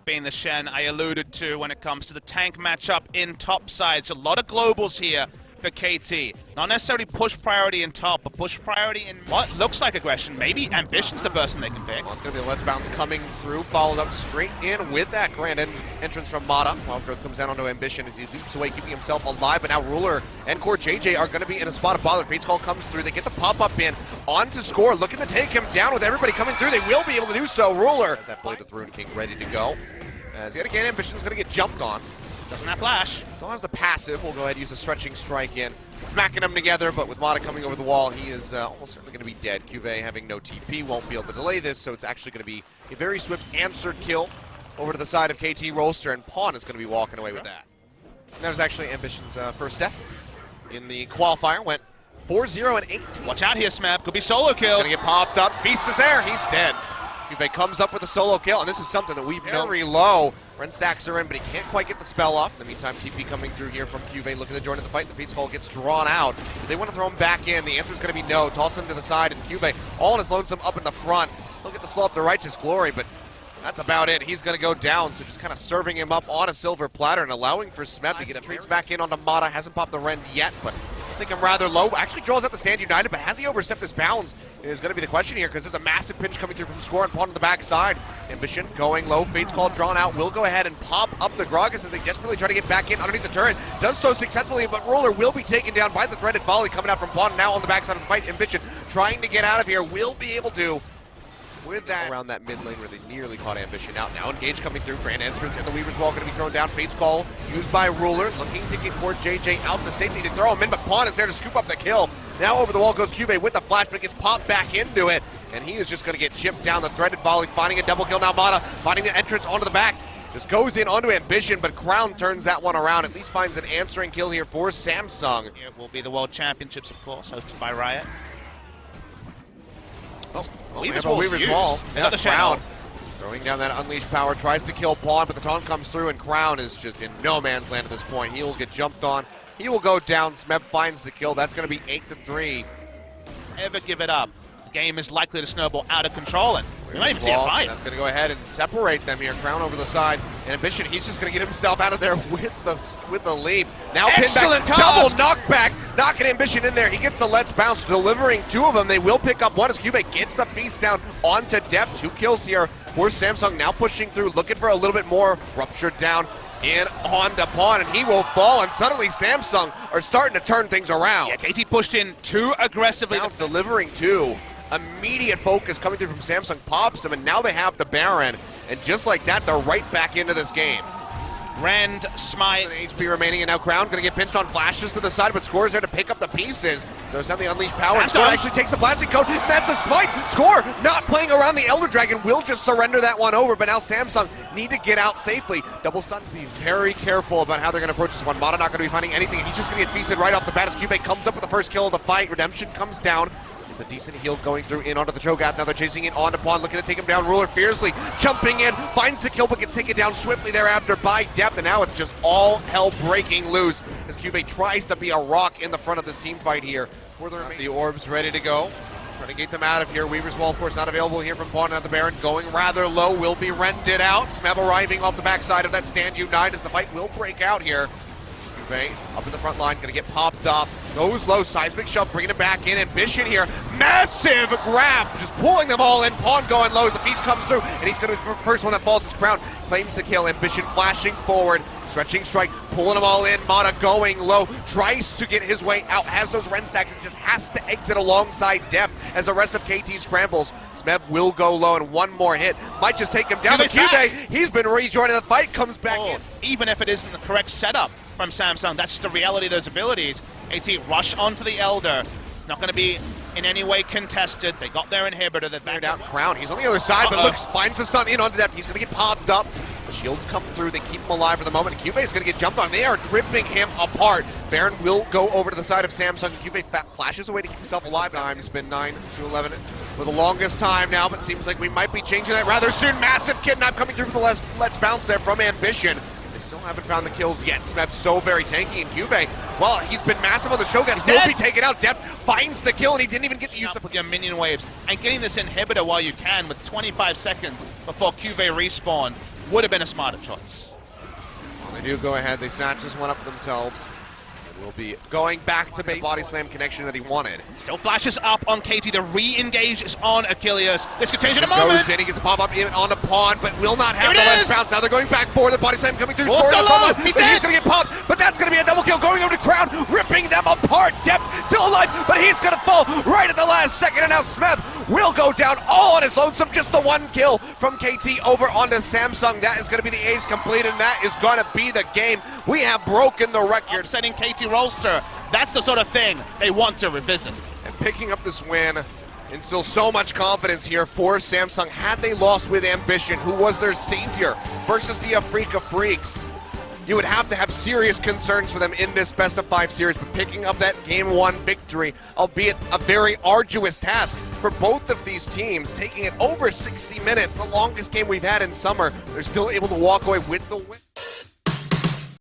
Being the Shen I alluded to when it comes to the tank matchup in top sides. A lot of globals here for KT. Not necessarily push priority in top, but push priority in what looks like aggression. Maybe Ambition's the person they can pick. Well, it's going to be a Let's Bounce coming through, followed up straight in with that grand entrance from Mata. Wild Growth comes down onto Ambition as he leaps away, keeping himself alive, but now Ruler and Core JJ are going to be in a spot of bother. Fate's Call comes through, they get the pop-up in, on to Score, looking to take him down with everybody coming through. They will be able to do so. Ruler, that blade of the Rune King ready to go. As he again, Ambition's going to get jumped on. Doesn't have flash. Still has the passive. We'll go ahead and use a stretching strike in. Smacking them together, but with Mata coming over the wall, he is almost certainly going to be dead. Cuvée having no TP won't be able to delay this, so it's actually going to be a very swift answered kill over to the side of KT Rolster, and Pawn is going to be walking away with that. And that was actually Ambition's first step in the qualifier. Went 4-0 and 8. Watch out here, Smab. Could be solo kill. He's going to get popped up. Feast is there. He's dead. Cuvée comes up with a solo kill, and this is something that we've known. Very low. Ren stacks are in, but he can't quite get the spell off. In the meantime, TP coming through here from Cuvée, looking to join in the fight. The Fate's Call gets drawn out. They want to throw him back in. The answer is going to be no. Toss him to the side, and Cuvée all on his lonesome up in the front. He'll get the slow up to Righteous Glory, but that's about it. He's going to go down, so just kind of serving him up on a silver platter and allowing for Smeb to get him. Trades back in onto Mata. Hasn't popped the Ren yet, but I think him rather low. Actually draws out the Stand United, but has he overstepped his bounds is going to be the question here, because there's a massive pinch coming through from Score and Pawn on the backside. Ambition going low. Fate's Call drawn out. Will go ahead and pop up the Gragas as they desperately try to get back in underneath the turret. Does so successfully, but Ruler will be taken down by the threaded volley coming out from Pawn. Now on the backside of the fight, Ambition trying to get out of here. Will be able to with that around that mid lane where they nearly caught Ambition out. Now Engage coming through, grand entrance, and the Weaver's Wall going to be thrown down. Fate's Call used by Ruler, looking to get Core JJ out to safety. They throw him in, but Pawn is there to scoop up the kill. Now over the wall goes Cuvée with the flash, but gets popped back into it, and he is just going to get chipped down. The threaded volley, finding a double kill. Now Mata finding the entrance onto the back. Just goes in onto Ambition, but Crown turns that one around. At least finds an answering kill here for Samsung. It will be the World Championships, of course, hosted by Riot. Weaver's Wall. Another Crown. Throwing down that Unleashed power, tries to kill Pawn, but the taunt comes through, and Crown is just in no man's land at this point. He will get jumped on. He will go down. Smeb finds the kill. That's going to be 8-3. Never give it up. The game is likely to snowball out of control, and we might even see a fight. That's going to go ahead and separate them here. Crown over the side, and Ambition, he's just going to get himself out of there with the leap. Now excellent pin back, double knockback, knocking Ambition in there. He gets the Let's Bounce, delivering 2 of them. They will pick up 1 as Cuvée gets the feast down onto Depth. 2 kills here for Samsung, now pushing through, looking for a little bit more. Ruptured down in onto Pawn, and he will fall, and suddenly Samsung are starting to turn things around. Yeah, KT pushed in too aggressively. Bounce delivering 2. Immediate focus coming through from Samsung, pops him, and now they have the Baron, and just like that, they're right back into this game. Rend, Smite. An HP remaining, and now Crown going to get pinched on flashes to the side, but Score is there to pick up the pieces. Throws down the Unleashed power, and Score actually takes the Plastic Code. That's a Smite! Score not playing around the Elder Dragon, will just surrender that one over, but now Samsung need to get out safely. Double stun, be very careful about how they're going to approach this one. Mata not going to be finding anything, and he's just going to get feasted right off the bat as Cuvée comes up with the first kill of the fight. Redemption comes down. It's a decent heal going through in onto the Cho'Gath. Now they're chasing it onto Pawn, looking to take him down. Ruler fiercely jumping in, finds the kill, but gets taken down swiftly thereafter by Depth. And now it's just all hell breaking loose as Cuvée tries to be a rock in the front of this team fight here. The orbs ready to go. Trying to get them out of here. Weaver's Wall, of course, not available here from Pawn. Now the Baron going rather low, will be rented out. Smeb arriving off the backside of that Stand United as the fight will break out here. Up in the front line, gonna get popped up. Goes low, seismic shove, bringing it back in. Ambition here, massive grab, just pulling them all in. Pawn going low as the feast comes through, and he's gonna be the first one that falls his crown. Claims the kill, Ambition flashing forward. Stretching strike, pulling them all in. Mata going low, tries to get his way out, has those Ren stacks, and just has to exit alongside Depth as the rest of KT scrambles. Smeb will go low, and one more hit might just take him down. But Cuvée, he's been rejoining the fight, comes back in. Even if it isn't the correct setup from Samsung, that's just the reality of those abilities. KT rush onto the Elder. It's not going to be in any way contested. They got their inhibitor. They're back out. Crown, he's on the other side, but looks, finds the stun in onto Depth. He's going to get popped up. The shields come through, they keep him alive for the moment, and Cuvée is going to get jumped on. They are ripping him apart. Baron will go over to the side of Samsung, and Cuvée flashes away to keep himself alive. Time's been 9-11 for the longest time now, but seems like we might be changing that rather soon. Massive kidnap coming through for the Let's Bounce there from Ambition. They still haven't found the kills yet. Smeb's so very tanky, and Cuvée, well, he's been massive on the Shogun. Still be taken out. Depth finds the kill, and he didn't even get to use your minion waves. And getting this inhibitor while you can with 25 seconds before Cuvée respawn. would have been a smarter choice. Well, they do go ahead, they snatch this one up for themselves. Will be going back to base body slam connection that he wanted. Still flashes up on KT. The re-engage is on Achilles. This could change in a moment. Goes in, he gets a pop up in on the pawn, but will not have the last bounce. Now they're going back for the body slam coming through. Also low. He's dead. He's going to get popped, but that's going to be a double kill going over to Crown, ripping them apart. Depth still alive, but he's going to fall right at the last second, and now Smeb will go down all on his lonesome. Just the one kill from KT over onto Samsung. That is going to be the ace complete, and that is going to be the game. We have broken the record. Upsetting KT Rolster. That's the sort of thing they want to revisit. And picking up this win instills so much confidence here for Samsung. Had they lost with Ambition, who was their savior, versus the Afrika Freaks, you would have to have serious concerns for them in this best-of-5 series. But picking up that Game 1 victory, albeit a very arduous task for both of these teams, taking it over 60 minutes, the longest game we've had in summer, they're still able to walk away with the win.